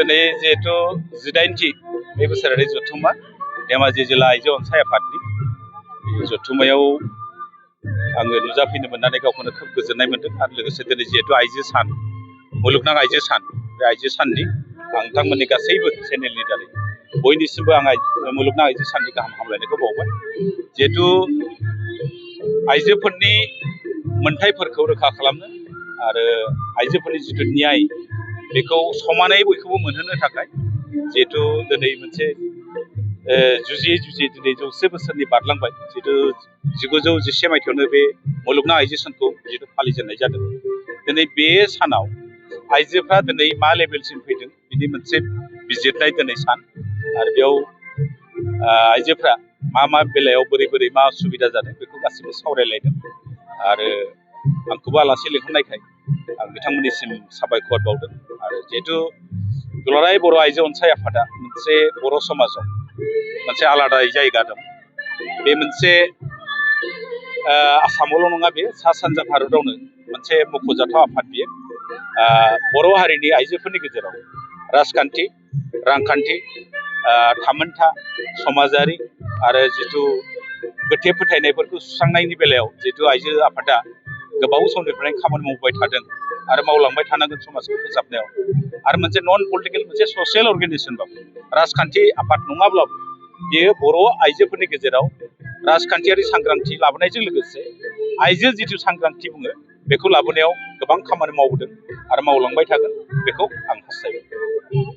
दिनै जिहेतु 18थि बे बोसोरारि जथुम्मा धेमाजि जिल्ला आइजो अनसाय आफादनि जथुम्मायाव आङो नुजाफैनो मोननानै गावखौनो खोब गोजोननाय मोनदों आरो लोगोसे दिनै जिहेतु आइजो सान मुलुगनां आइजो सान बे आइजो साननि आं नोंथांमोननि गासैबो चेनेलनि दारै बयनिसिमबो आं मुलुगनां आइजो साननि गाहाम हामलायनायखौ बावबाय जिहेतु आइजोफोरनि मोनथायफोरखौ रोखा खालामनो आरो आइजोफोरनि जिथु न्याय बेखौ समानै बयखौबो मोनहोनो थाखाय जिहेतु दिनै मोनसे जुजियै जुजियै दिनै 100 बोसोरनि बारलांबाय जिहेतु 1911 मायथाइयावनो बे मुलुगनां आइजो सानखौ जिहेतु फालिजेननाय जादों दिनै बे सानाव आइजोफ्रा दिनै मा लेभेलसिम फैदों बिनि मोनसे बिजिरनाय दिनै सान आरो बेयाव आइजोफ्रा मा बेलायाव बोरै मा सुबिदा जादों बेखौ गासिबो सावरायलायदों आरो आंखौबो आलासि लिंहरनायखाय आं बिथांमोननिसिम साबायखर बावदों आरो जिहेतु दुलाराय बर' आइजो अनसाय आफादा मोनसे बर' समाजाव मोनसे आलादा जायगा दं बे मोनसे आसामावल' नङा बे सा सानजा भारतावनो मोनसे मख'जाथाव आफाद बियो बर' हारिनि आइजोफोरनि गेजेराव राजखान्थि रांखान्थि थामोनथा समाजारि आरो जिथु गोथे फोथायनायफोरखौ सुस्रांनायनि बेलायाव जिहेतु आइजो आफादा गोबाव समनिफ्रायनो खामानि मावबाय थादों आरो मावलांबाय थानांगोन समाजखौ फोसाबनायाव आरो मोनसे नन पलिटिकेल मोनसे ससियेल अर्गेनाइजेसनबाबो राजखान्थि आफाद नङाब्लाबो बेयो बर' आइजोफोरनि गेजेराव राजखान्थियारि सांग्रांथि लाबोनायजों लोगोसे आइजो जिथु सांग्रांथि बुङो बेखौ लाबोनायाव गोबां खामानि मावबोदों आरो मावलांबाय थागोन बेखौ आं हास्थायबाय।